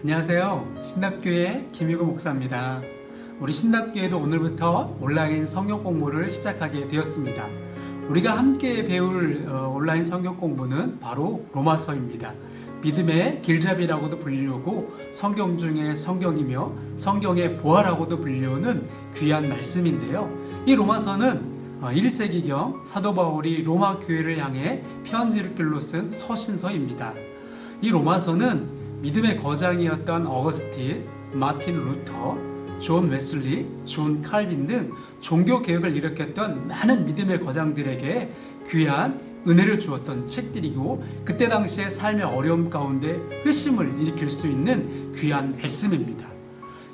안녕하세요. 신답교회 김희구 목사입니다. 우리 신답교회도 오늘부터 온라인 성경 공부를 시작하게 되었습니다. 우리가 함께 배울 온라인 성경 공부는 바로 로마서입니다. 믿음의 길잡이라고도 불리우고 성경 중에 성경이며 성경의 보화라고도 불리우는 귀한 말씀인데요. 이 로마서는 1세기경 사도 바울이 로마 교회를 향해 편지글로 쓴 서신서입니다. 이 로마서는 믿음의 거장이었던 어거스틴, 마틴 루터, 존 웨슬리, 존 칼빈 등 종교개혁을 일으켰던 많은 믿음의 거장들에게 귀한 은혜를 주었던 책들이고, 그때 당시의 삶의 어려움 가운데 회심을 일으킬 수 있는 귀한 말씀입니다.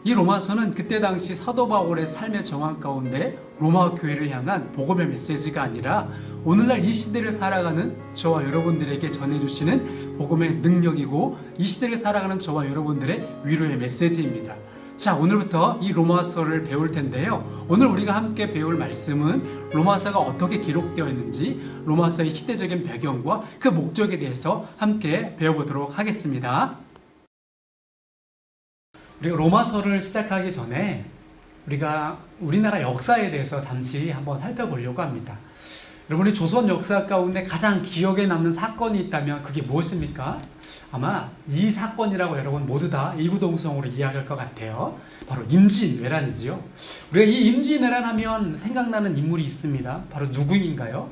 이 로마서는 그때 당시 사도 바울의 삶의 정황 가운데 로마 교회를 향한 복음의 메시지가 아니라 오늘날 이 시대를 살아가는 저와 여러분들에게 전해주시는 복음의 능력이고, 이 시대를 살아가는 저와 여러분들의 위로의 메시지입니다. 자, 오늘부터 이 로마서를 배울 텐데요. 오늘 우리가 함께 배울 말씀은 로마서가 어떻게 기록되어 있는지, 로마서의 시대적인 배경과 그 목적에 대해서 함께 배워보도록 하겠습니다. 우리가 로마서를 시작하기 전에 우리가 우리나라 역사에 대해서 잠시 한번 살펴보려고 합니다. 여러분이 조선 역사 가운데 가장 기억에 남는 사건이 있다면 그게 무엇입니까? 아마 이 사건이라고 여러분 모두 다 이구동성으로 이야기할 것 같아요. 바로 임진왜란이지요. 우리가 이 임진왜란 하면 생각나는 인물이 있습니다. 바로 누구인가요?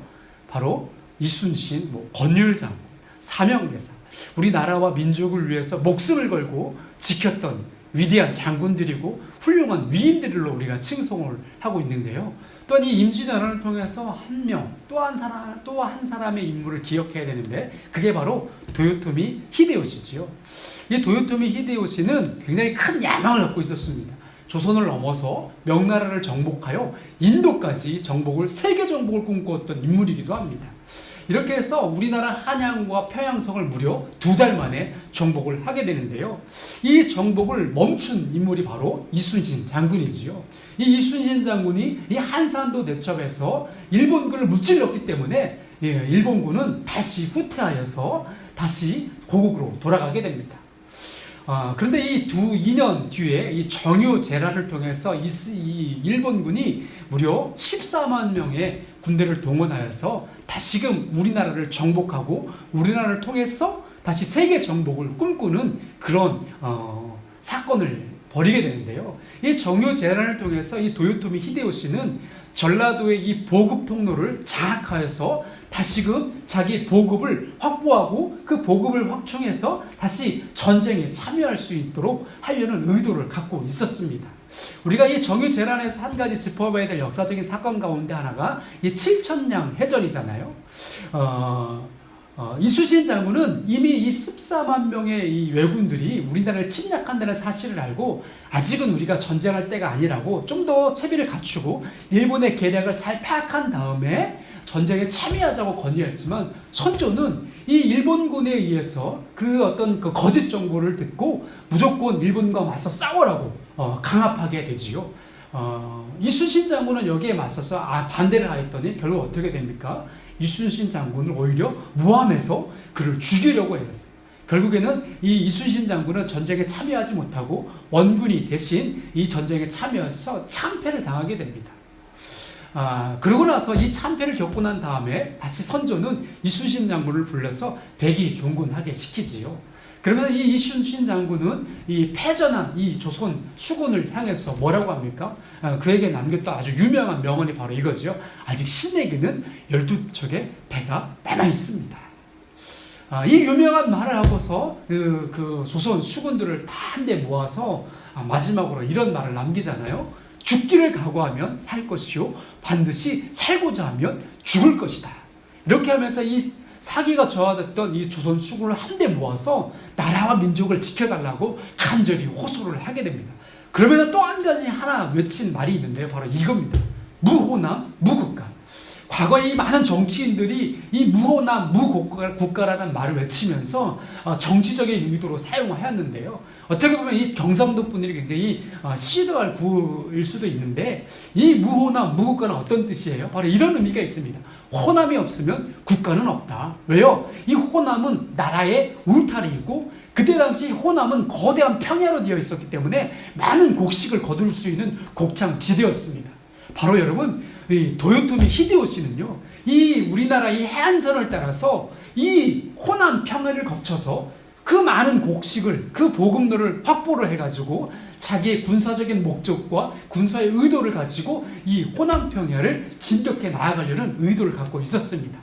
바로 이순신, 권율장, 사명대사, 우리나라와 민족을 위해서 목숨을 걸고 지켰던 위대한 장군들이고 훌륭한 위인들로 우리가 칭송을 하고 있는데요. 또한 이 임진왜란을 통해서 또 한 사람의 인물을 기억해야 되는데, 그게 바로 도요토미 히데요시지요. 이 도요토미 히데요시는 굉장히 큰 야망을 갖고 있었습니다. 조선을 넘어서 명나라를 정복하여 인도까지 세계 정복을 꿈꾸었던 인물이기도 합니다. 이렇게 해서 우리나라 한양과 평양성을 무려 2달 만에 정복을 하게 되는데요. 이 정복을 멈춘 인물이 바로 이순신 장군이지요. 이 이순신 장군이 이 한산도 대첩에서 일본군을 무찔렀기 때문에 일본군은 다시 후퇴하여서 다시 고국으로 돌아가게 됩니다. 그런데 이 2년 뒤에 이 정유재란을 통해서 이 일본군이 무려 14만 명의 군대를 동원하여서 다시금 우리나라를 정복하고 우리나라를 통해서 다시 세계 정복을 꿈꾸는 그런 사건을 벌이게 되는데요. 이 정유재란을 통해서 이 도요토미 히데요시는 전라도의 이 보급 통로를 장악하여서 다시금 자기 보급을 확보하고 그 보급을 확충해서 다시 전쟁에 참여할 수 있도록 하려는 의도를 갖고 있었습니다. 우리가 이 정유재란에서 한 가지 짚어봐야 될 역사적인 사건 가운데 하나가 이 칠천량 해전이잖아요. 이순신 장군은 이미 이 14만 명의 이 왜군들이 우리나라를 침략한다는 사실을 알고, 아직은 우리가 전쟁할 때가 아니라고 좀 더 채비를 갖추고 일본의 계략을 잘 파악한 다음에 전쟁에 참여하자고 건의했지만, 선조는 이 일본군에 의해서 그 거짓 정보를 듣고 무조건 일본과 맞서 싸우라고 강압하게 되지요. 이순신 장군은 여기에 맞서서 반대를 하였더니 결국 어떻게 됩니까? 이순신 장군을 오히려 모함해서 그를 죽이려고 했어요. 결국에는 이 이순신 장군은 전쟁에 참여하지 못하고 원군이 대신 이 전쟁에 참여해서 참패를 당하게 됩니다. 그러고 나서 이 참패를 겪고 난 다음에 다시 선조는 이순신 장군을 불러서 백의종군하게 시키지요. 그러면 이 이순신 장군은 이 패전한 이 조선 수군을 향해서 뭐라고 합니까? 그에게 남겼던 아주 유명한 명언이 바로 이거죠. 아직 신에게는 12척의 배가 남아 있습니다. 이 유명한 말을 하고서 그 조선 수군들을 다 한데 모아서 마지막으로 이런 말을 남기잖아요. 죽기를 각오하면 살 것이요, 반드시 살고자 하면 죽을 것이다. 이렇게 하면서 이 사기가 저하됐던 이 조선 수군을 한데 모아서 나라와 민족을 지켜달라고 간절히 호소를 하게 됩니다. 그러면서 또 한 가지 하나 외친 말이 있는데요. 바로 이겁니다. 무호남 무국가. 과거에 이 많은 정치인들이 이 무호남 무국가라는 말을 외치면서 정치적인 의도로 사용하였는데요. 어떻게 보면 이 경상도 분들이 굉장히 싫어할 구일 수도 있는데, 이 무호남 무국가는 어떤 뜻이에요? 바로 이런 의미가 있습니다. 호남이 없으면 국가는 없다. 왜요? 이 호남은 나라의 울타리이고 그때 당시 호남은 거대한 평야로 되어 있었기 때문에 많은 곡식을 거둘 수 있는 곡창 지대였습니다. 바로 여러분, 이 도요토미 히데요시는요, 이 우리나라 이 해안선을 따라서 이 호남 평야를 거쳐서 그 많은 곡식을, 그 보급로를 확보를 해가지고 자기의 군사적인 목적과 군사의 의도를 가지고 이 호남 평야를 진격해 나아가려는 의도를 갖고 있었습니다.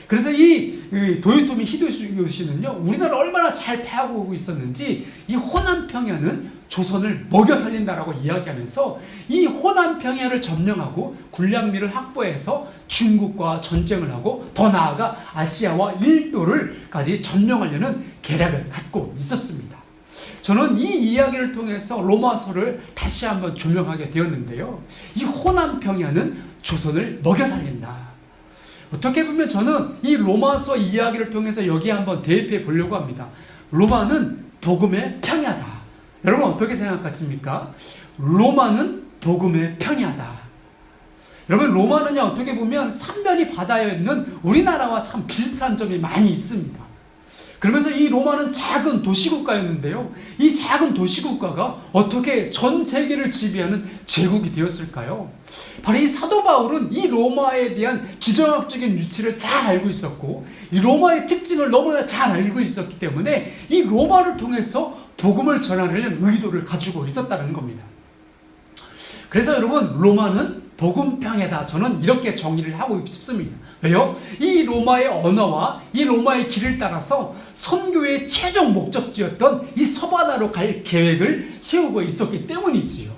그래서 이 도요토미 히데요시는요, 우리나라를 얼마나 잘 패하고 있었는지 이 호남 평야는 조선을 먹여 살린다라고 이야기하면서 이 호남 평야를 점령하고 군량미를 확보해서 중국과 전쟁을 하고 더 나아가 아시아와 인도를까지 점령하려는 계략을 갖고 있었습니다. 저는 이 이야기를 통해서 로마서를 다시 한번 조명하게 되었는데요. 이 호남 평야는 조선을 먹여 살린다. 어떻게 보면 저는 이 로마서 이야기를 통해서 여기에 한번 대입해 보려고 합니다. 로마는 복음의 평야다. 여러분 어떻게 생각하십니까? 로마는 복음의 평야다. 여러분 로마는요, 어떻게 보면 삼면이 바다에 있는 우리나라와 참 비슷한 점이 많이 있습니다. 그러면서 이 로마는 작은 도시국가였는데요, 이 작은 도시국가가 어떻게 전 세계를 지배하는 제국이 되었을까요? 바로 이 사도 바울은 이 로마에 대한 지정학적인 위치를 잘 알고 있었고 이 로마의 특징을 너무나 잘 알고 있었기 때문에 이 로마를 통해서 복음을 전하려는 의도를 가지고 있었다는 겁니다. 그래서 여러분, 로마는 복음 평야다. 저는 이렇게 정의를 하고 싶습니다. 왜요? 이 로마의 언어와 이 로마의 길을 따라서 선교의 최종 목적지였던 이 서바나로 갈 계획을 세우고 있었기 때문이지요.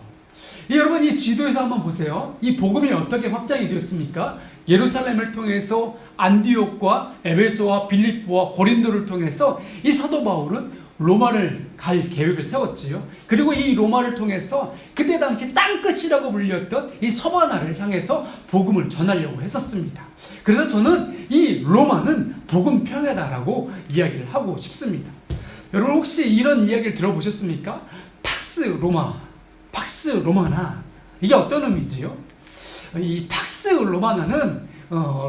여러분, 이 지도에서 한번 보세요. 이 복음이 어떻게 확장이 되었습니까? 예루살렘을 통해서 안디옥과 에베소와 빌립보와 고린도를 통해서 이 사도 바울은 로마를 갈 계획을 세웠지요. 그리고 이 로마를 통해서 그때 당시 땅끝이라고 불렸던 이 서바나를 향해서 복음을 전하려고 했었습니다. 그래서 저는 이 로마는 복음 평야다라고 이야기를 하고 싶습니다. 여러분 혹시 이런 이야기를 들어보셨습니까? 팍스 로마, 팍스 로마나, 이게 어떤 의미지요? 이 팍스 로마나는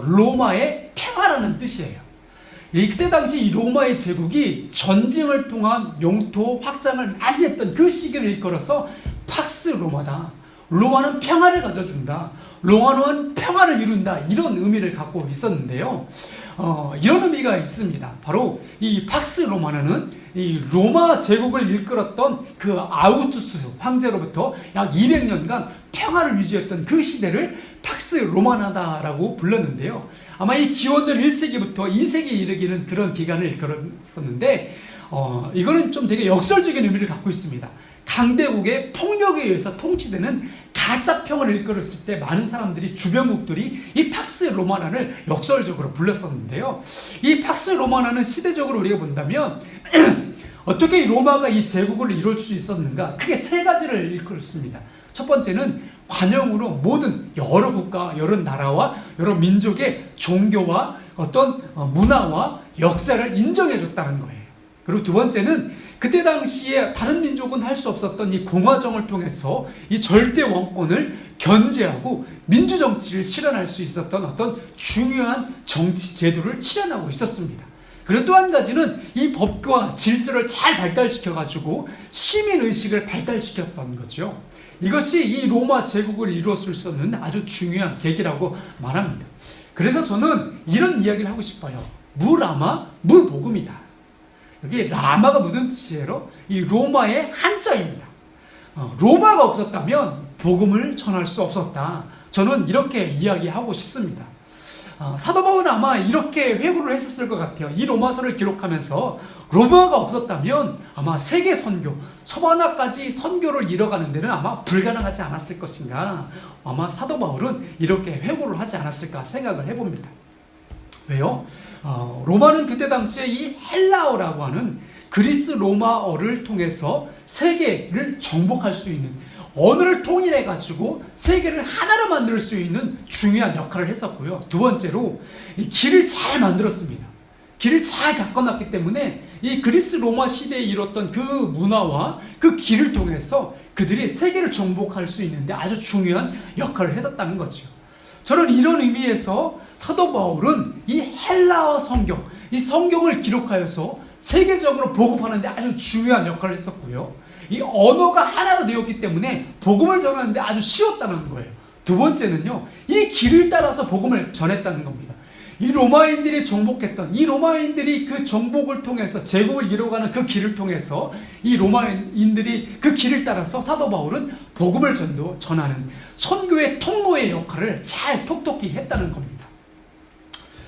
로마의 평화라는 뜻이에요. 그때 당시 이 로마의 제국이 전쟁을 통한 영토 확장을 많이 했던 그 시기를 일컬어서 팍스 로마다. 로마는 평화를 가져준다. 로마는 평화를 이룬다. 이런 의미를 갖고 있었는데요. 이런 의미가 있습니다. 바로 이 팍스 로마는 이 로마 제국을 일컬었던 그 아우구스투스 황제로부터 약 200년간 평화를 유지했던 그 시대를 팍스 로마나다라고 불렀는데요. 아마 이 기원전 1세기부터 2세기에 이르기는 그런 기간을 일컬었었는데, 이거는 좀 되게 역설적인 의미를 갖고 있습니다. 강대국의 폭력에 의해서 통치되는 가짜평을 일컬었을 때 많은 사람들이, 주변국들이 이 팍스 로마나를 역설적으로 불렀었는데요. 이 팍스 로마나는 시대적으로 우리가 본다면 어떻게 이 로마가 이 제국을 이룰 수 있었는가? 크게 세 가지를 일컬었습니다. 첫 번째는 관용으로 모든 여러 국가, 여러 나라와 여러 민족의 종교와 어떤 문화와 역사를 인정해줬다는 거예요. 그리고 두 번째는 그때 당시에 다른 민족은 할 수 없었던 이 공화정을 통해서 이 절대 왕권을 견제하고 민주정치를 실현할 수 있었던 어떤 중요한 정치 제도를 실현하고 있었습니다. 그리고 또 한 가지는 이 법과 질서를 잘 발달시켜가지고 시민의식을 발달시켰던 거죠. 이것이 이 로마 제국을 이루었을 수 있는 아주 중요한 계기라고 말합니다. 그래서 저는 이런 이야기를 하고 싶어요. 무라마, 무복음이다. 여기 라마가 무슨 뜻이에요? 이 로마의 한자입니다. 로마가 없었다면 복음을 전할 수 없었다. 저는 이렇게 이야기하고 싶습니다. 사도 바울은 아마 이렇게 회고를 했었을 것 같아요. 이 로마서를 기록하면서 로마가 없었다면 아마 세계 선교, 서바나까지 선교를 이뤄가는 데는 아마 불가능하지 않았을 것인가. 아마 사도 바울은 이렇게 회고를 하지 않았을까 생각을 해봅니다. 왜요? 로마는 그때 당시에 이 헬라어라고 하는 그리스 로마어를 통해서 세계를 정복할 수 있는, 언어를 통일해가지고 세계를 하나로 만들 수 있는 중요한 역할을 했었고요. 두 번째로 이 길을 잘 만들었습니다. 길을 잘 가꿔놨기 때문에 이 그리스 로마 시대에 이뤘던 그 문화와 그 길을 통해서 그들이 세계를 정복할 수 있는데 아주 중요한 역할을 했었다는 거죠. 저는 이런 의미에서 사도 바울은 이 헬라어 성경, 이 성경을 기록하여서 세계적으로 보급하는 데 아주 중요한 역할을 했었고요. 이 언어가 하나로 되었기 때문에 복음을 전하는 데 아주 쉬웠다는 거예요. 두 번째는요, 이 길을 따라서 복음을 전했다는 겁니다. 이 로마인들이 정복했던, 이 로마인들이 그 정복을 통해서 제국을 이루어가는 그 길을 통해서 이 로마인들이 그 길을 따라서 사도 바울은 복음을 전하는 선교의 통로의 역할을 잘 톡톡히 했다는 겁니다.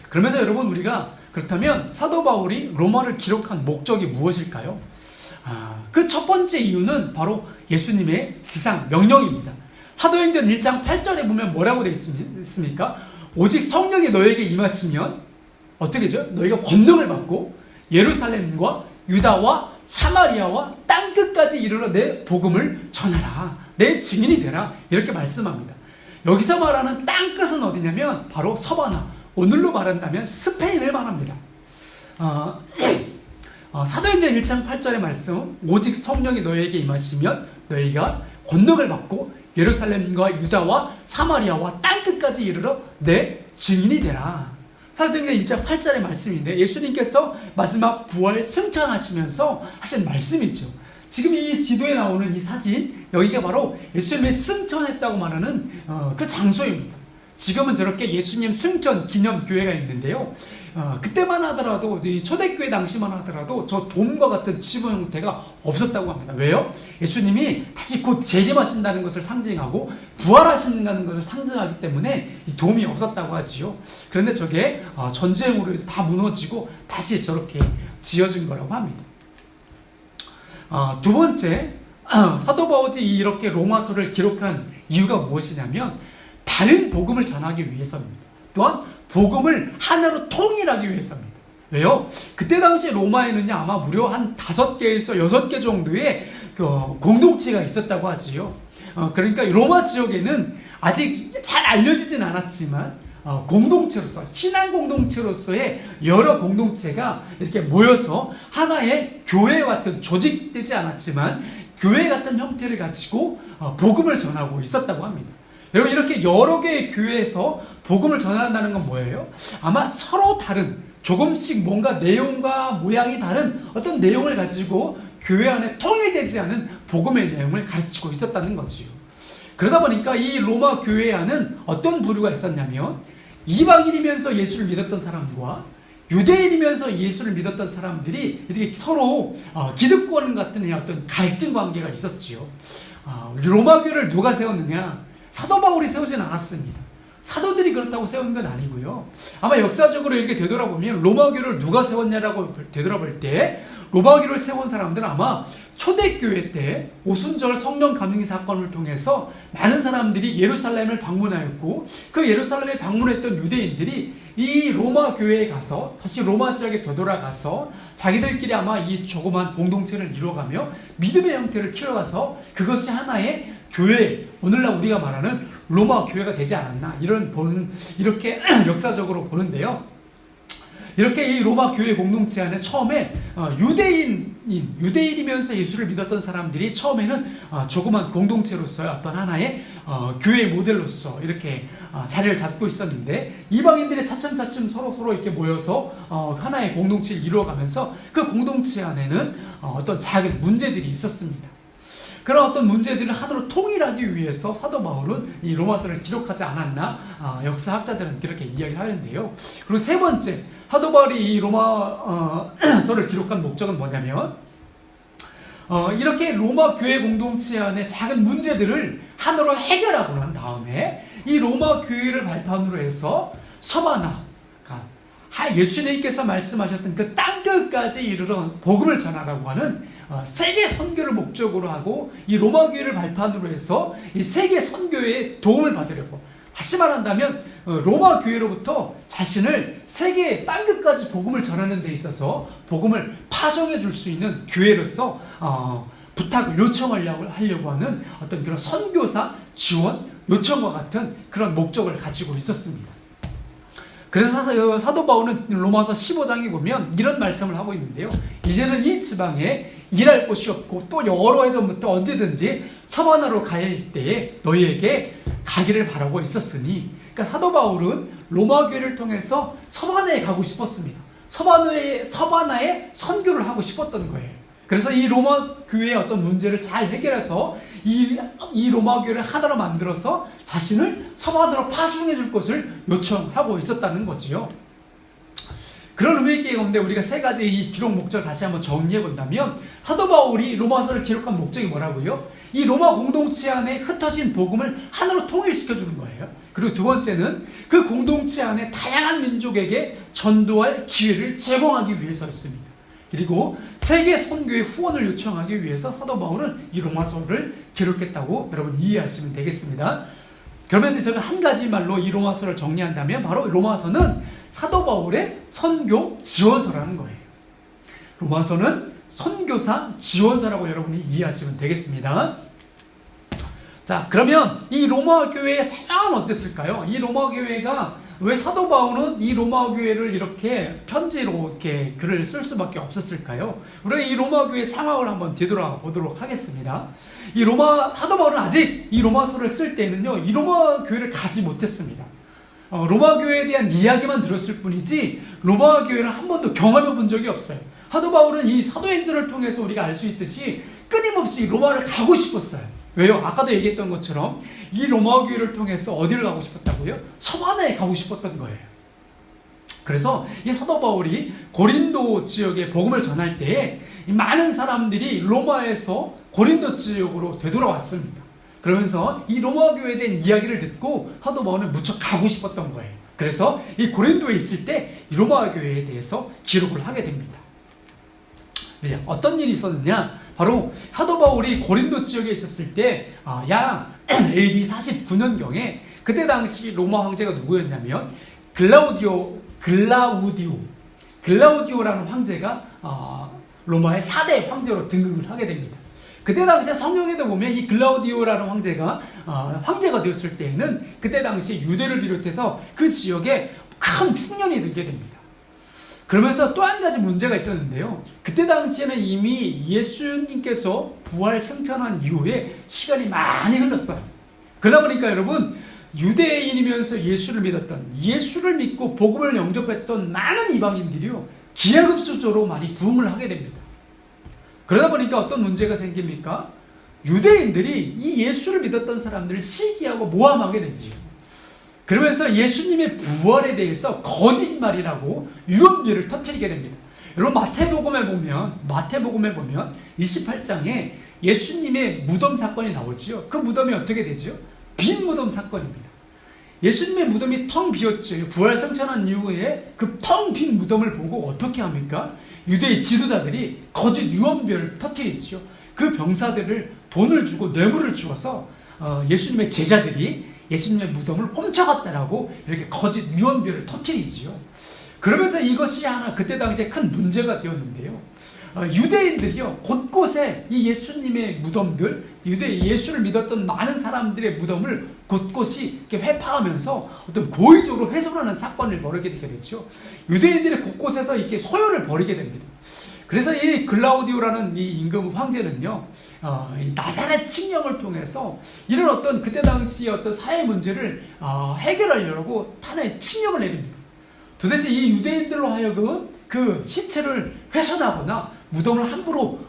그러면서 여러분, 우리가 그렇다면 사도 바울이 로마를 기록한 목적이 무엇일까요? 그 첫 번째 이유는 바로 예수님의 지상 명령입니다. 사도행전 1장 8절에 보면 뭐라고 되어 있습니까? 오직 성령이 너에게 임하시면 어떻게 되죠? 너희가 권능을 받고 예루살렘과 유다와 사마리아와 땅끝까지 이르러 내 복음을 전하라. 내 증인이 되라. 이렇게 말씀합니다. 여기서 말하는 땅끝은 어디냐면 바로 서바나, 오늘로 말한다면 스페인을 말합니다. 사도행전 1장 8절의 말씀, 오직 성령이 너희에게 임하시면 너희가 권능을 받고 예루살렘과 유다와 사마리아와 땅끝까지 이르러 내 증인이 되라. 사도행전 1장 8절의 말씀인데 예수님께서 마지막 부활 승천하시면서 하신 말씀이죠. 지금 이 지도에 나오는 이 사진, 여기가 바로 예수님의 승천했다고 말하는 그 장소입니다. 지금은 저렇게 예수님 승천 기념교회가 있는데요. 그때만 하더라도, 이 초대교회 당시만 하더라도 저 돔과 같은 지붕 형태가 없었다고 합니다. 왜요? 예수님이 다시 곧 재림하신다는 것을 상징하고 부활하신다는 것을 상징하기 때문에 이 돔이 없었다고 하지요. 그런데 저게 전쟁으로 해서 다 무너지고 다시 저렇게 지어진 거라고 합니다. 두 번째, 사도 바울이 이렇게 로마서를 기록한 이유가 무엇이냐면 바른 복음을 전하기 위해서입니다. 또한 복음을 하나로 통일하기 위해서입니다. 왜요? 그때 당시 로마에는요, 아마 무려 한 5개에서 6개 정도의 공동체가 있었다고 하지요. 그러니까 로마 지역에는 아직 잘 알려지진 않았지만 공동체로서, 신앙 공동체로서의 여러 공동체가 이렇게 모여서 하나의 교회 같은, 조직되지 않았지만 교회 같은 형태를 가지고 복음을 전하고 있었다고 합니다. 여러분, 이렇게 여러 개의 교회에서 복음을 전한다는 건 뭐예요? 아마 서로 다른, 조금씩 뭔가 내용과 모양이 다른 어떤 내용을 가지고 교회 안에 통일되지 않은 복음의 내용을 가르치고 있었다는 거지요. 그러다 보니까 이 로마 교회 안은 어떤 부류가 있었냐면 이방인이면서 예수를 믿었던 사람과 유대인이면서 예수를 믿었던 사람들이 이렇게 서로 기득권 같은 어떤 갈등 관계가 있었지요. 로마 교회를 누가 세웠느냐? 사도 바울이 세우진 않았습니다. 사도들이 그렇다고 세운 건 아니고요. 아마 역사적으로 이렇게 되돌아보면 로마교를 누가 세웠냐라고 되돌아볼 때 로마교를 세운 사람들은 아마 초대교회 때 오순절 성령 감능 사건을 통해서 많은 사람들이 예루살렘을 방문하였고 그 예루살렘에 방문했던 유대인들이 이 로마 교회에 가서 다시 로마 지역에 되돌아가서 자기들끼리 아마 이 조그만 공동체를 이루어가며 믿음의 형태를 키워가서 그것이 하나의 교회, 오늘날 우리가 말하는 로마 교회가 되지 않았나 이렇게 역사적으로 보는데요. 이렇게 이 로마 교회 공동체 안에 처음에 유대인이면서 예수를 믿었던 사람들이 처음에는 조그만 공동체로서의 어떤 하나의 교회 모델로서 이렇게 자리를 잡고 있었는데 이방인들이 차츰차츰 서로 이렇게 모여서 하나의 공동체를 이루어가면서 그 공동체 안에는 어떤 작은 문제들이 있었습니다. 그런 어떤 문제들을 하나로 통일하기 위해서 사도 바울은 이 로마서를 기록하지 않았나 역사학자들은 그렇게 이야기를 하는데요. 그리고 세 번째, 사도 바울이 이 로마서를 기록한 목적은 뭐냐면 이렇게 로마 교회 공동체 안에 작은 문제들을 하나로 해결하고 난 다음에 이 로마 교회를 발판으로 해서 서바나, 예수님께서 말씀하셨던 그 땅끝까지 이르러 복음을 전하라고 하는 세계 선교를 목적으로 하고 이 로마 교회를 발판으로 해서 이 세계 선교에 도움을 받으려고, 다시 말한다면 로마 교회로부터 자신을 세계 땅끝까지 복음을 전하는 데 있어서 복음을 파송해 줄 수 있는 교회로서 부탁을 요청하려고 하는 어떤 그런 선교사 지원 요청과 같은 그런 목적을 가지고 있었습니다. 그래서 사도 바울은 로마서 15장에 보면 이런 말씀을 하고 있는데요. 이제는 이 지방에 일할 곳이 없고 또 여러 해 전부터 언제든지 서바나로 갈 때에 너희에게 가기를 바라고 있었으니, 그러니까 사도 바울은 로마 교회를 통해서 서바나에 가고 싶었습니다. 서바나에 선교를 하고 싶었던 거예요. 그래서 이 로마 교회의 어떤 문제를 잘 해결해서 이 로마 교회를 하나로 만들어서 자신을 서바나로 파송해 줄 것을 요청하고 있었다는 거지요. 그런 의미 가운데 우리가 세 가지 이 기록 목적을 다시 한번 정리해 본다면, 사도 바울이 로마서를 기록한 목적이 뭐라고요? 이 로마 공동체 안에 흩어진 복음을 하나로 통일시켜 주는 거예요. 그리고 두 번째는 그 공동체 안에 다양한 민족에게 전도할 기회를 제공하기 위해서였습니다. 그리고 세계 선교의 후원을 요청하기 위해서 사도 바울은 이 로마서를 기록했다고 여러분 이해하시면 되겠습니다. 그러면서 저는 한 가지 말로 이 로마서를 정리한다면, 바로 로마서는 사도 바울의 선교 지원서라는 거예요. 로마서는 선교사 지원서라고 여러분이 이해하시면 되겠습니다. 자, 그러면 이 로마 교회의 상황은 어땠을까요? 이 로마 교회가 왜 사도 바울은 이 로마 교회를 이렇게 편지로 이렇게 글을 쓸 수밖에 없었을까요? 우리가 이 로마 교회 상황을 한번 되돌아보도록 하겠습니다. 사도 바울은 아직 이 로마서를 쓸 때는요, 이 로마 교회를 가지 못했습니다. 로마 교회에 대한 이야기만 들었을 뿐이지 로마 교회를 한 번도 경험해 본 적이 없어요. 사도 바울은 이 사도행전을 통해서 우리가 알 수 있듯이 끊임없이 로마를 가고 싶었어요. 왜요? 아까도 얘기했던 것처럼 이 로마 교회를 통해서 어디를 가고 싶었다고요? 서바나에 가고 싶었던 거예요. 그래서 이 사도 바울이 고린도 지역에 복음을 전할 때에 많은 사람들이 로마에서 고린도 지역으로 되돌아왔습니다. 그러면서 이 로마 교회에 대한 이야기를 듣고 사도 바울은 무척 가고 싶었던 거예요. 그래서 이 고린도에 있을 때 이 로마 교회에 대해서 기록을 하게 됩니다. 어떤 일이 있었느냐? 바로 사도 바울이 고린도 지역에 있었을 때 약 AD 49년경에 그때 당시 로마 황제가 누구였냐면 글라우디오라는 황제가 로마의 4대 황제로 등극을 하게 됩니다. 그때 당시에 성경에도 보면 이 글라우디오라는 황제가 되었을 때에는 그때 당시 유대를 비롯해서 그 지역에 큰 흉년이 들게 됩니다. 그러면서 또 한 가지 문제가 있었는데요. 그때 당시에는 이미 예수님께서 부활 승천한 이후에 시간이 많이 흘렀어요. 그러다 보니까 여러분, 유대인이면서 예수를 믿고 복음을 영접했던 많은 이방인들이요, 기하급수적으로 많이 부흥을 하게 됩니다. 그러다 보니까 어떤 문제가 생깁니까? 유대인들이 이 예수를 믿었던 사람들을 시기하고 모함하게 되지요. 그러면서 예수님의 부활에 대해서 거짓말이라고 유언비어를 터뜨리게 됩니다. 여러분, 마태복음에 보면 28장에 예수님의 무덤 사건이 나오지요. 그 무덤이 어떻게 되죠? 빈 무덤 사건입니다. 예수님의 무덤이 텅 비었죠. 부활 승천한 이후에 그 텅 빈 무덤을 보고 어떻게 합니까? 유대의 지도자들이 거짓 유언비어를 터뜨리죠. 그 병사들을 돈을 주고 뇌물을 주어서 예수님의 제자들이 예수님의 무덤을 훔쳐갔다라고 이렇게 거짓 유언비어를 터뜨리지요. 그러면서 이것이 하나 그때 당시에 큰 문제가 되었는데요. 유대인들이요, 곳곳에 이 예수님의 무덤들, 예수를 믿었던 많은 사람들의 무덤을 곳곳이 이렇게 회파하면서 어떤 고의적으로 훼손하는 사건을 벌이게 되게 됐죠. 유대인들이 곳곳에서 이렇게 소요를 벌이게 됩니다. 그래서 이 글라우디오라는 이 임금 황제는요, 이 나사렛 칙령을 통해서 이런 어떤 그때 당시 어떤 사회 문제를 해결하려고 하나의 칙령을 내립니다. 도대체 이 유대인들로 하여금 그 시체를 훼손하거나 무덤을 함부로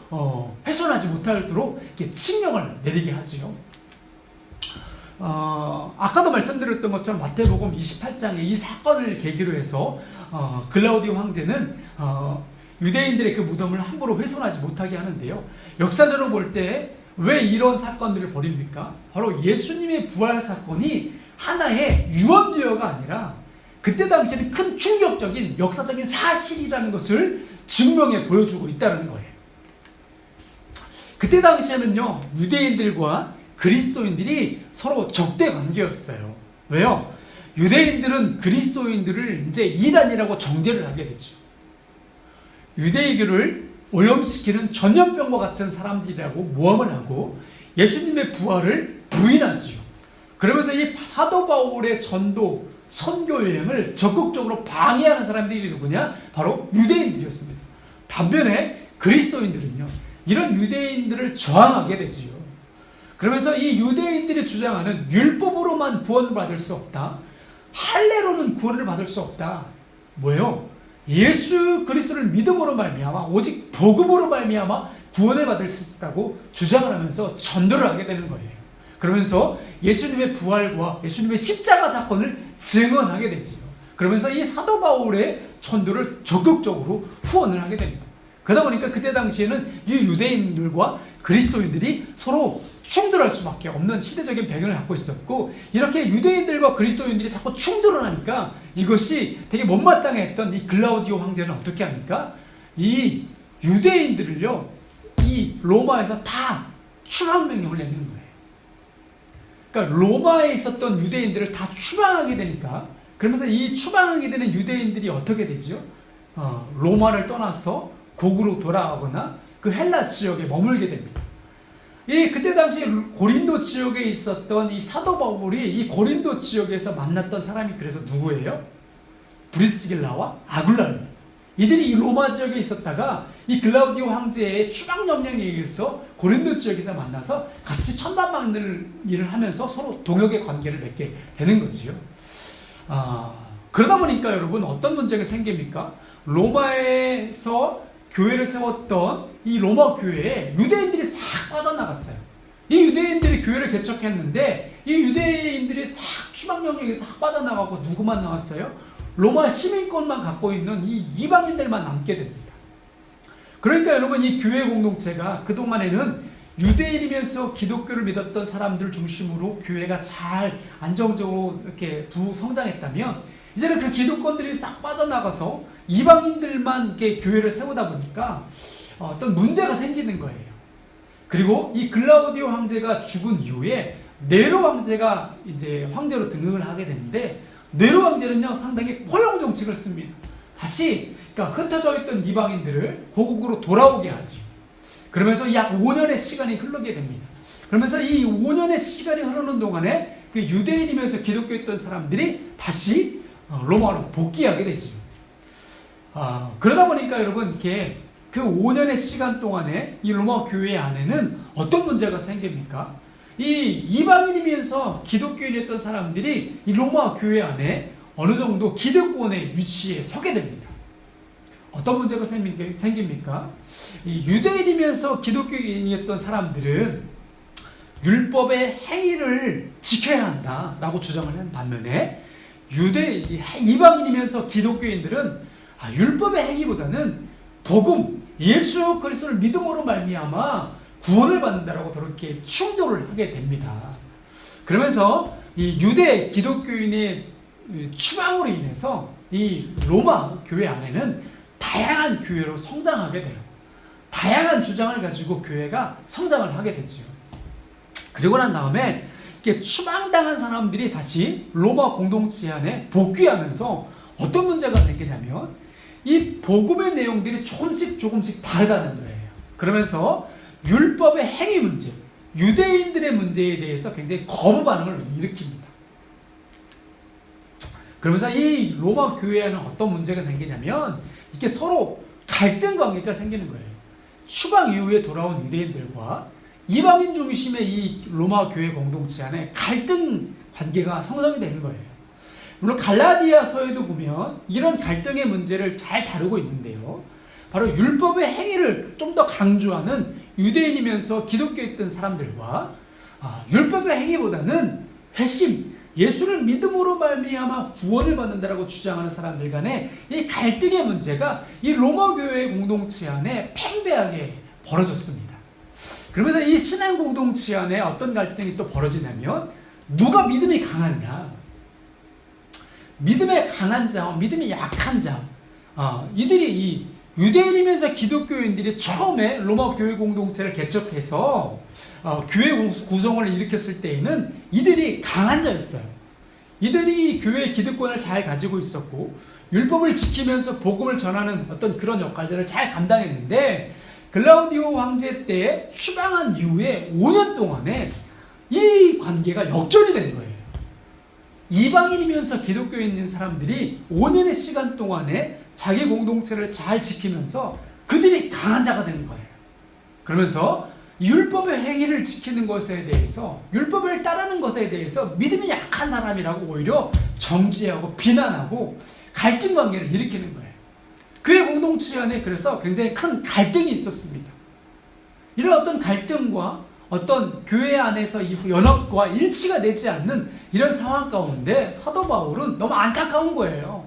훼손하지 못하도록 이렇게 칙령을 내리게 하지요. 아까도 말씀드렸던 것처럼 마태복음 28장에 이 사건을 계기로 해서 글라우디오 황제는 유대인들의 그 무덤을 함부로 훼손하지 못하게 하는데요. 역사적으로 볼 때 왜 이런 사건들을 벌입니까? 바로 예수님의 부활 사건이 하나의 유언비어가 아니라 그때 당시에는 큰 충격적인 역사적인 사실이라는 것을 증명해 보여주고 있다는 거예요. 그때 당시에는요, 유대인들과 그리스도인들이 서로 적대 관계였어요. 왜요? 유대인들은 그리스도인들을 이제 이단이라고 정죄를 하게 되죠. 유대교를 오염시키는 전염병과 같은 사람들이라고 모함을 하고 예수님의 부활을 부인하지요. 그러면서 이 사도 바울의 전도, 선교 여행을 적극적으로 방해하는 사람들이 누구냐? 바로 유대인들이었습니다. 반면에 그리스도인들은요, 이런 유대인들을 저항하게 되지요. 그러면서 이 유대인들이 주장하는 율법으로만 구원을 받을 수 없다. 할례로는 구원을 받을 수 없다. 뭐예요? 예수 그리스도를 믿음으로 말미암아 오직 복음으로 말미암아 구원을 받을 수 있다고 주장을 하면서 전도를 하게 되는 거예요. 그러면서 예수님의 부활과 예수님의 십자가 사건을 증언하게 되지요. 그러면서 이 사도 바울의 전도를 적극적으로 후원을 하게 됩니다. 그러다 보니까 그때 당시에는 이 유대인들과 그리스도인들이 서로 충돌할 수밖에 없는 시대적인 배경을 갖고 있었고, 이렇게 유대인들과 그리스도인들이 자꾸 충돌을 하니까 이것이 되게 못마땅했던 이 글라우디오 황제는 어떻게 합니까? 이 유대인들을요, 이 로마에서 다 추방명령을 내리는 거예요. 그러니까 로마에 있었던 유대인들을 다 추방하게 되니까, 그러면서 이 추방하게 되는 유대인들이 어떻게 되죠? 로마를 떠나서 고국으로 돌아가거나 그 헬라 지역에 머물게 됩니다. 그때 당시 고린도 지역에 있었던 이 사도 바울이 이 고린도 지역에서 만났던 사람이 그래서 누구예요? 브리스길라와 아굴라입니다. 이들이 이 로마 지역에 있었다가 이 글라우디오 황제의 추방 명령에 의해서 고린도 지역에서 만나서 같이 천당 막는 일을 하면서 서로 동역의 관계를 맺게 되는 거지요. 그러다 보니까 여러분 어떤 문제가 생깁니까? 로마에서 교회를 세웠던 이 로마 교회에 유대인들이 싹 빠져나갔어요. 이 유대인들이 교회를 개척했는데 이 유대인들이 싹 추방명령에서 싹 빠져나가고 누구만 나왔어요? 로마 시민권만 갖고 있는 이 이방인들만 남게 됩니다. 그러니까 여러분 이 교회 공동체가 그동안에는 유대인이면서 기독교를 믿었던 사람들 중심으로 교회가 잘 안정적으로 이렇게 부성장했다면, 이제는 그 기득권들이 싹 빠져나가서 이방인들만 이렇게 교회를 세우다 보니까 어떤 문제가 생기는 거예요. 그리고 이 글라우디오 황제가 죽은 이후에 네로 황제가 이제 황제로 등극을 하게 되는데, 네로 황제는요 상당히 포용 정책을 씁니다. 다시 그러니까 흩어져 있던 이방인들을 고국으로 돌아오게 하지. 그러면서 약 5년의 시간이 흐르게 됩니다. 그러면서 이 5년의 시간이 흐르는 동안에 그 유대인이면서 기독교였던 사람들이 다시 로마로 복귀하게 되죠. 그러다 보니까 여러분 이렇게 그 5년의 시간 동안에 이 로마 교회 안에는 어떤 문제가 생깁니까? 이 이방인이면서 기독교인이었던 사람들이 이 로마 교회 안에 어느 정도 기득권의 위치에 서게 됩니다. 어떤 문제가 생깁니까? 이 유대인이면서 기독교인이었던 사람들은 율법의 행위를 지켜야 한다라고 주장을 한 반면에 이방인이면서 기독교인들은 율법의 행위보다는 복음, 예수 그리스도를 믿음으로 말미암아 구원을 받는다라고 그렇게 충돌을 하게 됩니다. 그러면서 이 유대 기독교인의 추방으로 인해서 이 로마 교회 안에는 다양한 교회로 성장하게 돼요. 다양한 주장을 가지고 교회가 성장을 하게 되죠. 그리고 난 다음에 이렇게 추방당한 사람들이 다시 로마 공동체 안에 복귀하면서 어떤 문제가 생기냐면 이 복음의 내용들이 조금씩 다르다는 거예요. 그러면서 율법의 행위 문제, 유대인들의 문제에 대해서 굉장히 거부 반응을 일으킵니다. 그러면서 이 로마 교회에는 어떤 문제가 생기냐면 이렇게 서로 갈등 관계가 생기는 거예요. 추방 이후에 돌아온 유대인들과 이방인 중심의 이 로마 교회 공동체 안에 갈등 관계가 형성이 되는 거예요. 물론 갈라디아서에도 보면 이런 갈등의 문제를 잘 다루고 있는데요. 바로 율법의 행위를 좀 더 강조하는 유대인이면서 기독교였던 사람들과 율법의 행위보다는 회심, 예수를 믿음으로 말미암아 구원을 받는다라고 주장하는 사람들 간의 이 갈등의 문제가 이 로마 교회 공동체 안에 팽배하게 벌어졌습니다. 그러면서 이 신앙 공동체 안에 어떤 갈등이 또 벌어지냐면 누가 믿음이 강하냐, 믿음에 강한 자와 믿음이 약한 자, 이들이 이 유대인이면서 기독교인들이 처음에 로마 교회 공동체를 개척해서 교회 구성을 일으켰을 때에는 이들이 강한 자였어요. 이들이 교회의 기득권을 잘 가지고 있었고 율법을 지키면서 복음을 전하는 어떤 그런 역할들을 잘 감당했는데, 글라우디오 황제 때 추방한 이후에 5년 동안에 이 관계가 역전이 된 거예요. 이방인이면서 기독교에 있는 사람들이 5년의 시간 동안에 자기 공동체를 잘 지키면서 그들이 강한 자가 되는 거예요. 그러면서 율법의 행위를 지키는 것에 대해서, 율법을 따르는 것에 대해서 믿음이 약한 사람이라고 오히려 정죄하고 비난하고 갈등 관계를 일으키는 거예요. 교회 공동체 안에 그래서 굉장히 큰 갈등이 있었습니다. 이런 어떤 갈등과 어떤 교회 안에서 이 연합과 일치가 되지 않는 이런 상황 가운데 사도 바울은 너무 안타까운 거예요.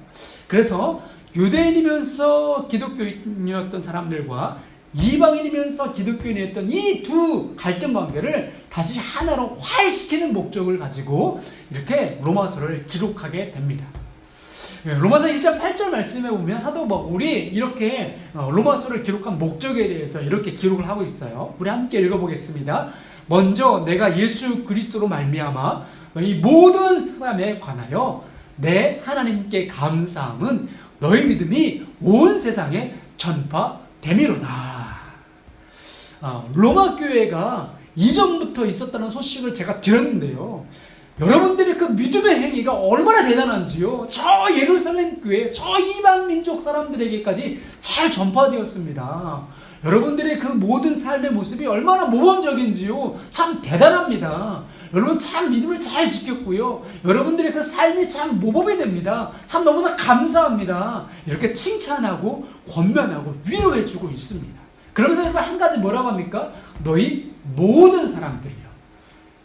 그래서 유대인이면서 기독교인이었던 사람들과 이방인이면서 기독교인이었던 이 두 갈등 관계를 다시 하나로 화해시키는 목적을 가지고 이렇게 로마서를 기록하게 됩니다. 로마서 1장 8절 말씀에 보면 사도 바울이 이렇게 로마서를 기록한 목적에 대해서 이렇게 기록을 하고 있어요. 우리 함께 읽어보겠습니다. 먼저 내가 예수 그리스도로 말미암아 너희 모든 사람에 관하여 내 하나님께 감사함은 너희 믿음이 온 세상에 전파됨이로다. 로마 교회가 이전부터 있었다는 소식을 제가 들었는데요. 여러분들의 그 믿음의 행위가 얼마나 대단한지요. 저 예루살렘 교회, 저 이방 민족 사람들에게까지 잘 전파되었습니다. 여러분들의 그 모든 삶의 모습이 얼마나 모범적인지요. 참 대단합니다. 여러분 참 믿음을 잘 지켰고요. 여러분들의 그 삶이 참 모범이 됩니다. 참 너무나 감사합니다. 이렇게 칭찬하고 권면하고 위로해주고 있습니다. 그러면서 여러분 한 가지 뭐라고 합니까? 너희 모든 사람들이요.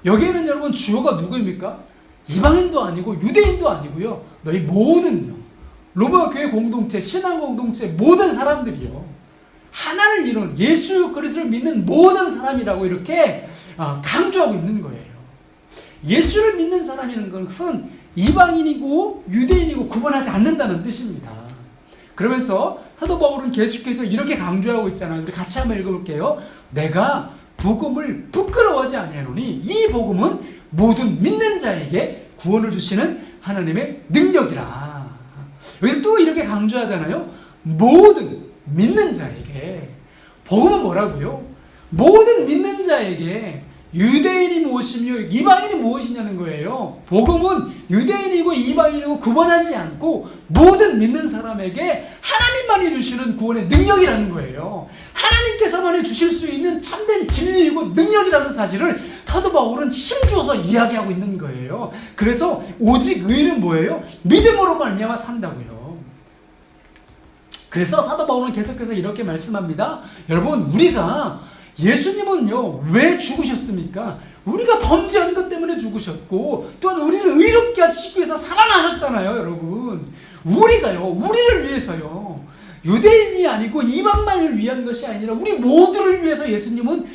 여기에는 여러분 주어가 누구입니까? 이방인도 아니고 유대인도 아니고요. 너희 모든요. 로마 교회 공동체, 신앙 공동체 모든 사람들이요. 하나를 이룬 예수 그리스도를 믿는 모든 사람이라고 이렇게 강조하고 있는 거예요. 예수를 믿는 사람이라는 것은 이방인이고 유대인이고 구분하지 않는다는 뜻입니다. 그러면서 사도 바울은 계속해서 이렇게 강조하고 있잖아요. 우리 같이 한번 읽어볼게요. 내가 복음을 부끄러워하지 아니하노니 이 복음은 모든 믿는 자에게 구원을 주시는 하나님의 능력이라. 여기 또 이렇게 강조하잖아요. 모든 믿는 자에게. 복음은 뭐라고요? 모든 믿는 자에게. 유대인이 무엇이며 이방인이 무엇이냐는 거예요. 복음은 유대인이고 이방인이고 구분하지 않고 모든 믿는 사람에게 하나님만이 주시는 구원의 능력이라는 거예요. 하나님께서만이 주실 수 있는 참된 진리이고 능력이라는 사실을 사도 바울은 힘주어서 이야기하고 있는 거예요. 그래서 오직 의인은 뭐예요? 믿음으로 말미암아 산다고요. 그래서 사도 바울은 계속해서 이렇게 말씀합니다. 여러분 우리가 예수님은요 왜 죽으셨습니까? 우리가 범죄한 것 때문에 죽으셨고 또한 우리를 의롭게 하시기 위해서 살아나셨잖아요. 여러분 우리가요 우리를 위해서요 유대인이 아니고 이방만을 위한 것이 아니라 우리 모두를 위해서 예수님은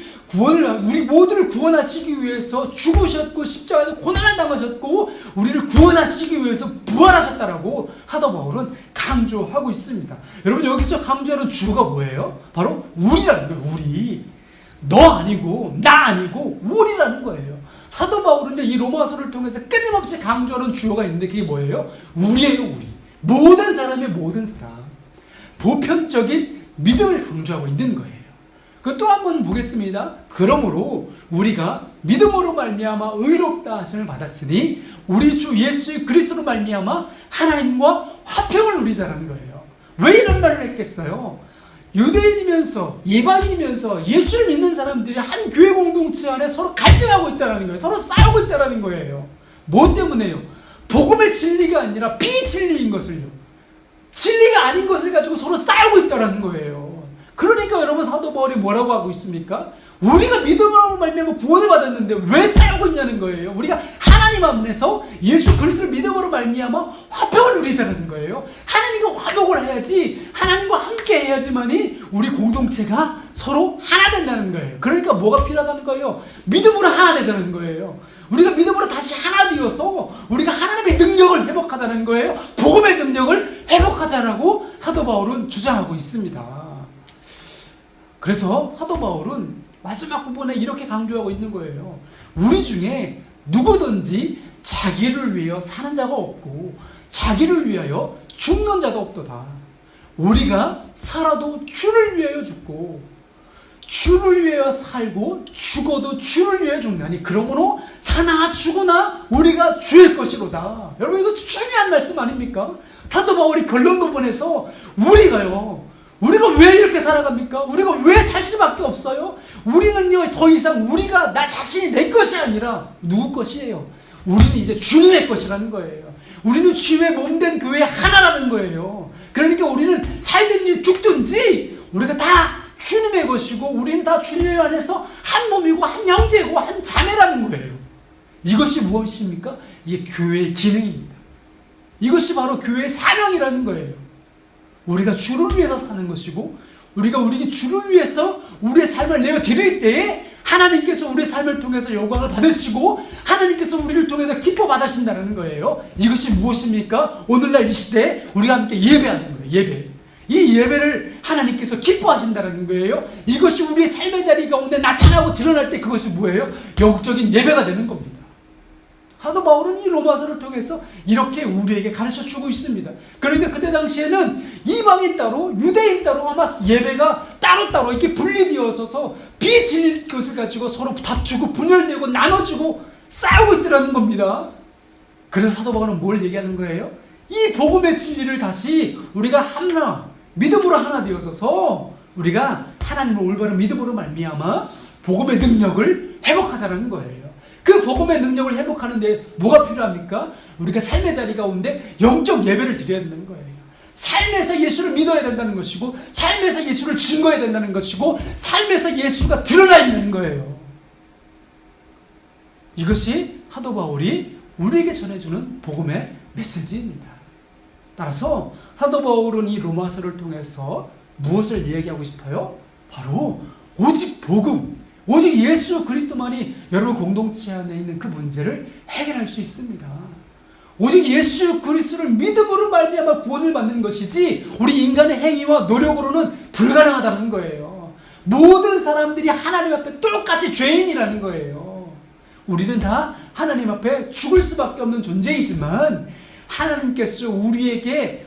우리 모두를 구원하시기 위해서 죽으셨고 십자가에서 고난을 당하셨고 우리를 구원하시기 위해서 부활하셨다라고 사도 바울은 강조하고 있습니다. 여러분 여기서 강조하는 주가 뭐예요? 바로 우리라는 거예요. 우리. 너 아니고 나 아니고 우리라는 거예요. 사도 바울은요 이 로마서를 통해서 끊임없이 강조하는 주어가 있는데 그게 뭐예요? 우리예요. 우리. 모든 사람의 모든 사람. 보편적인 믿음을 강조하고 있는 거예요. 또 한번 보겠습니다. 그러므로 우리가 믿음으로 말미암아 의롭다 하심을 받았으니 우리 주 예수 그리스도로 말미암아 하나님과 화평을 누리자라는 거예요. 왜 이런 말을 했겠어요? 유대인이면서 이방인이면서 예수를 믿는 사람들이 한 교회 공동체 안에 서로 갈등하고 있다는 거예요. 서로 싸우고 있다는 거예요. 뭐 때문에요? 복음의 진리가 아니라 비진리인 것을요. 진리가 아닌 것을 가지고 서로 싸우고 있다는 거예요. 그러니까 여러분 사도 바울이 뭐라고 하고 있습니까? 우리가 믿음으로 말미암아 구원을 받았는데 왜 싸우고 있냐는 거예요. 우리가 하나님 안에서 예수 그리스도를 믿음으로 말미암아 화평을 누리자는 거예요. 하나님과 화목을 해야지, 하나님과 함께 해야지만이 우리 공동체가 서로 하나 된다는 거예요. 그러니까 뭐가 필요하다는 거예요? 믿음으로 하나 되자는 거예요. 우리가 믿음으로 다시 하나 되어서 우리가 하나님의 능력을 회복하자는 거예요. 복음의 능력을 회복하자라고 사도 바울은 주장하고 있습니다. 그래서 사도 바울은 마지막 부분에 이렇게 강조하고 있는 거예요. 우리 중에 누구든지 자기를 위하여 사는 자가 없고 자기를 위하여 죽는 자도 없도다. 우리가 살아도 주를 위하여 죽고 주를 위하여 살고 죽어도 주를 위하여 죽나니 그러므로 사나 죽으나 우리가 주의 것이로다. 여러분 이거 중요한 말씀 아닙니까? 사도 바울이 결론 부분에서 우리가요 우리가 왜 이렇게 살아갑니까? 우리가 왜 살 수밖에 없어요? 우리는요, 더 이상 우리가 나 자신이 내 것이 아니라 누구 것이에요? 우리는 이제 주님의 것이라는 거예요. 우리는 주님의 몸된 교회 하나라는 거예요. 그러니까 우리는 살든지 죽든지 우리가 다 주님의 것이고 우리는 다 주님 안에서 한 몸이고 한 형제고 한 자매라는 거예요. 이것이 무엇입니까? 이게 교회의 기능입니다. 이것이 바로 교회의 사명이라는 거예요. 우리가 주를 위해서 사는 것이고 우리가 우리 주를 위해서 우리의 삶을 내어드릴 때에 하나님께서 우리의 삶을 통해서 영광을 받으시고 하나님께서 우리를 통해서 기뻐 받으신다는 거예요. 이것이 무엇입니까? 오늘날 이 시대에 우리가 함께 예배하는 거예요. 예배. 이 예배를 하나님께서 기뻐하신다는 거예요. 이것이 우리의 삶의 자리 가운데 나타나고 드러날 때 그것이 뭐예요? 영적인 예배가 되는 겁니다. 사도 바울은 이 로마서를 통해서 이렇게 우리에게 가르쳐주고 있습니다. 그러니까 그때 당시에는 이방인 따로 유대인 따로 아마 예배가 따로따로 이렇게 분리되어서 비진릴 것을 가지고 서로 다투고 분열되고 나눠지고 싸우고 있더라는 겁니다. 그래서 사도 바울은 뭘 얘기하는 거예요? 이 복음의 진리를 다시 우리가 하나 믿음으로 하나 되어서 우리가 하나님을 올바른 믿음으로 말미암아 복음의 능력을 회복하자는 거예요. 그 복음의 능력을 회복하는데 뭐가 필요합니까? 우리가 삶의 자리 가운데 영적 예배를 드려야 된다는 거예요. 삶에서 예수를 믿어야 된다는 것이고 삶에서 예수를 증거해야 된다는 것이고 삶에서 예수가 드러나 있는 거예요. 이것이 사도 바울이 우리에게 전해주는 복음의 메시지입니다. 따라서 사도 바울은 이 로마서를 통해서 무엇을 이야기하고 싶어요? 바로 오직 복음, 오직 예수 그리스도만이 여러분 공동체 안에 있는 그 문제를 해결할 수 있습니다. 오직 예수 그리스도를 믿음으로 말미암아 구원을 받는 것이지 우리 인간의 행위와 노력으로는 불가능하다는 거예요. 모든 사람들이 하나님 앞에 똑같이 죄인이라는 거예요. 우리는 다 하나님 앞에 죽을 수밖에 없는 존재이지만 하나님께서 우리에게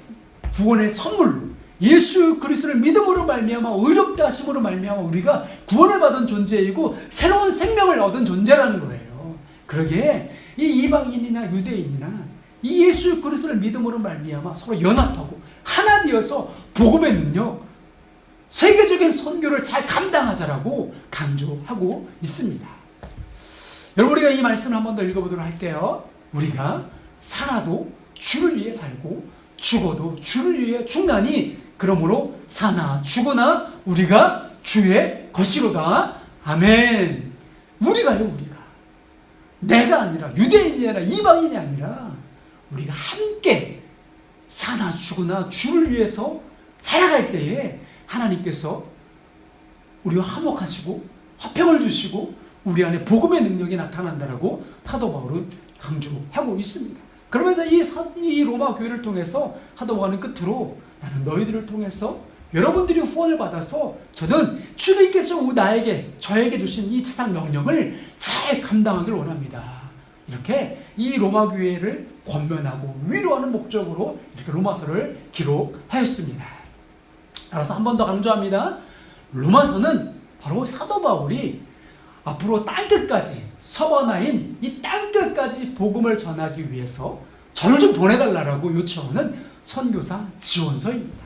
구원의 선물로 예수 그리스도를 믿음으로 말미암아 의롭다 하심으로 말미암아 우리가 구원을 받은 존재이고 새로운 생명을 얻은 존재라는 거예요. 그러기에 이 이방인이나 유대인이나 이 예수 그리스도를 믿음으로 말미암아 서로 연합하고 하나 되어서 복음의 능력, 세계적인 선교를 잘 감당하자라고 강조하고 있습니다. 여러분, 우리가 이 말씀을 한 번 더 읽어보도록 할게요. 우리가 살아도 주를 위해 살고 죽어도 주를 위해 죽나니 그러므로 사나 죽으나 우리가 주의 것이로다. 아멘. 우리가요, 우리가. 내가 아니라 유대인이 아니라 이방인이 아니라 우리가 함께 사나 죽으나 주를 위해서 살아갈 때에 하나님께서 우리와 화목하시고 화평을 주시고 우리 안에 복음의 능력이 나타난다라고 사도 바울은 강조하고 있습니다. 그러면서 이 로마 교회를 통해서 사도 바울은 끝으로 나는 너희들을 통해서 여러분들이 후원을 받아서 저는 주님께서 저에게 주신 이 지상 명령을 잘 감당하길 원합니다. 이렇게 이 로마 교회를 권면하고 위로하는 목적으로 이렇게 로마서를 기록하였습니다. 따라서 한 번 더 강조합니다. 로마서는 바로 사도 바울이 앞으로 땅끝까지 서버나인 이 땅끝까지 복음을 전하기 위해서 저를 좀 보내달라고 요청하는 선교사 지원서입니다.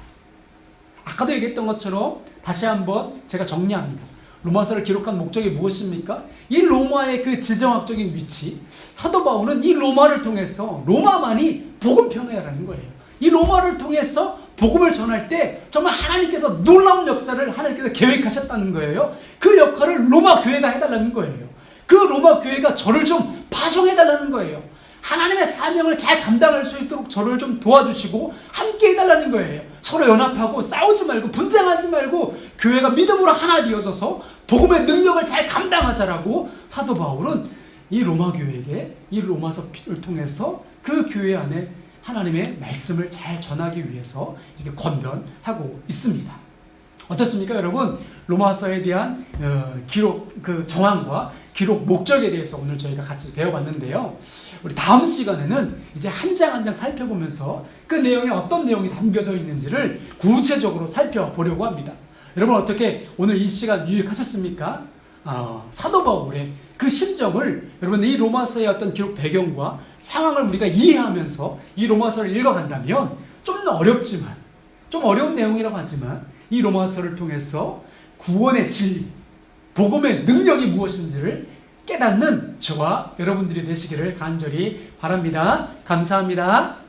아까도 얘기했던 것처럼 다시 한번 제가 정리합니다. 로마서를 기록한 목적이 무엇입니까? 이 로마의 그 지정학적인 위치, 사도 바울은 이 로마를 통해서 로마만이 복음 평야라는 거예요. 이 로마를 통해서 복음을 전할 때 정말 하나님께서 놀라운 역사를 하나님께서 계획하셨다는 거예요. 그 역할을 로마 교회가 해달라는 거예요. 그 로마 교회가 저를 좀 파송해달라는 거예요. 하나님의 사명을 잘 감당할 수 있도록 저를 좀 도와주시고 함께 해달라는 거예요. 서로 연합하고 싸우지 말고 분쟁하지 말고 교회가 믿음으로 하나 되어서서 복음의 능력을 잘 감당하자라고 사도 바울은 이 로마 교회에게 이 로마서를 통해서 그 교회 안에 하나님의 말씀을 잘 전하기 위해서 이렇게 권면하고 있습니다. 어떻습니까, 여러분? 로마서에 대한 기록 그 정황과 기록 목적에 대해서 오늘 저희가 같이 배워봤는데요. 우리 다음 시간에는 이제 한 장 한 장 살펴보면서 그 내용에 어떤 내용이 담겨져 있는지를 구체적으로 살펴보려고 합니다. 여러분, 어떻게 오늘 이 시간 유익하셨습니까? 사도 바울의 그 심정을 여러분 이 로마서의 어떤 기록 배경과 상황을 우리가 이해하면서 이 로마서를 읽어간다면 좀 어렵지만 좀 어려운 내용이라고 하지만 이 로마서를 통해서 구원의 진리, 복음의 능력이 무엇인지를 깨닫는 저와 여러분들이 되시기를 간절히 바랍니다. 감사합니다.